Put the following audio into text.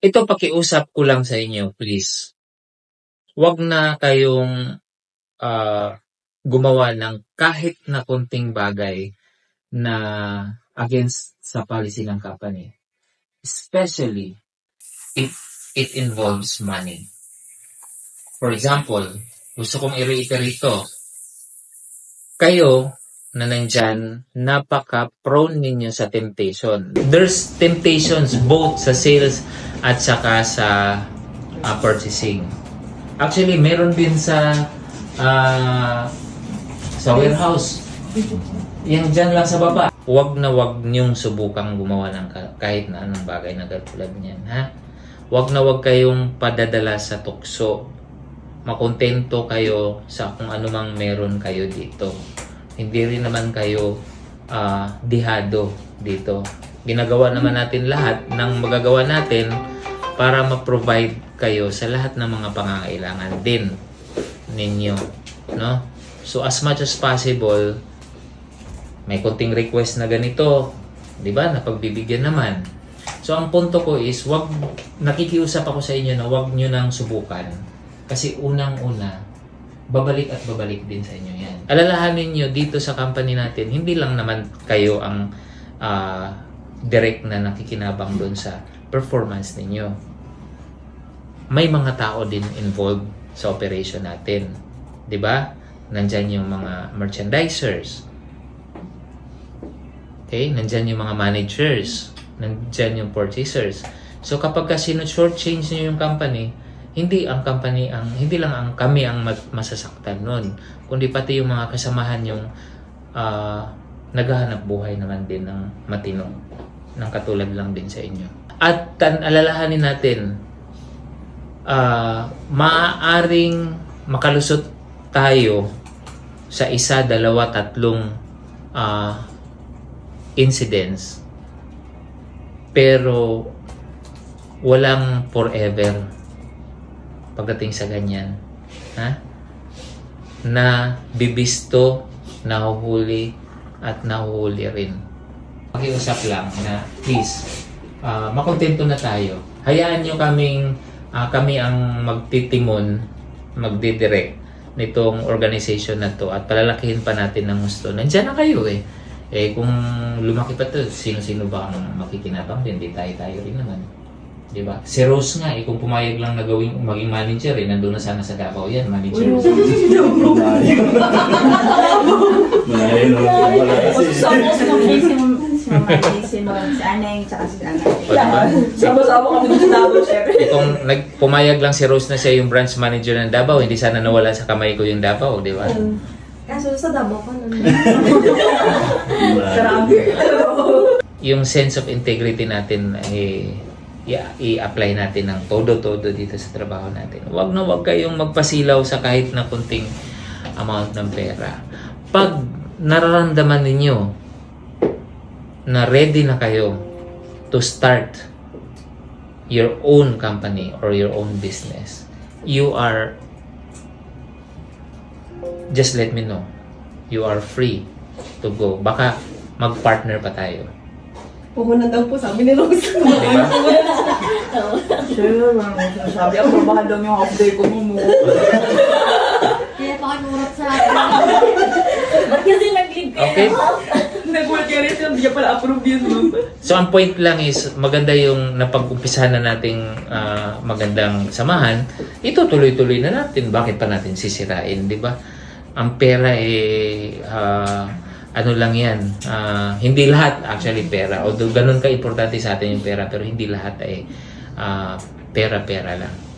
ito pakiusap ko lang sa inyo, please. Huwag na kayong gumawa ng kahit na konting bagay na against sa policy ng company. Especially if it involves money. For example, gusto kong i-reiterate ito. Kayo na nandyan, napaka-prone ninyo sa temptation. There's temptations both sa sales at saka sa purchasing. Actually, meron din sa warehouse. Yan dyan lang sa baba. Huwag na huwag niyong subukang gumawa ng kahit na anong bagay na tulad niyan, ha? Huwag na huwag kayong padadala sa tukso. Makontento kayo sa kung anumang meron kayo dito. Hindi rin naman kayo dihado dito. Ginagawa naman natin lahat ng magagawa natin para ma-provide kayo sa lahat ng mga pangangailangan din ninyo, no? So as much as possible, may konting request na ganito, 'di ba? Napagbibigyan naman. So ang punto ko is, nakikiusap ako sa inyo na wag niyo nang subukan. Kasi unang-una, babalik at babalik din sa inyo yan. Alalahanin nyo dito sa company natin, hindi lang naman kayo ang direct na nakikinabang doon sa performance ninyo. May mga tao din involved sa operation natin. 'Di ba? Nandyan yung mga merchandisers. Okay? Nandyan yung mga managers. Nandyan yung purchasers. So kapag sino-shortchange nyo yung company, hindi lang ang kami ang masasaktan nun, kundi pati yung mga kasamahan yung naghahanap buhay naman din ng matino, ng katulad lang din sa inyo. At alalahanin natin, maaaring makalusot tayo sa 1, 2, 3 incidents, pero walang forever pagdating sa ganyan, ha? Na bibisto, nahuhuli at nahuhuli rin. Pakiusap lang na please, makontento na tayo. Hayaan nyo kami ang magtitimon, magdidirect nitong organization na to at palalakihin pa natin ng gusto. Nandiyan na kayo eh. Kung lumaki pa to, sino-sino ba ang makikinabang din? Di tayo rin naman. Diba? Si Rose nga, kung pumayag lang na maging manager, nandun na sana sa Davao yan, manager. Si Aneng, tsaka si Anay. Sama-sama kami sa Davao, sir. Kung pumayag lang si Rose na siya yung branch manager ng Davao, hindi sana nawala sa kamay ko yung Davao, di ba? Kaso sa Davao pa nun. Yung sense of integrity natin i-apply natin ng todo-todo dito sa trabaho natin. Huwag na huwag kayong magpasilaw sa kahit na kunting amount ng pera. Pag nararamdaman ninyo na ready na kayo to start your own company or your own business, just let me know. You are free to go. Baka mag-partner pa tayo. Puhunan daw po, sabi ni Rose. Diba? Sure, sabi ako, mahal daw yung half-day ko mo. Kaya pakimurat sa akin. Ba't kasi nag-leave kayo? Okay. Nag-work ka rin siya, hindi pala approve yun. So, ang point lang is, maganda yung napag-umpisahan na nating magandang samahan, ito tuloy-tuloy na natin. Bakit pa natin sisirain, di ba? Ang pera ano lang yan, hindi lahat actually pera. Although ganun ka-importante sa atin yung pera, pero hindi lahat ay pera-pera lang.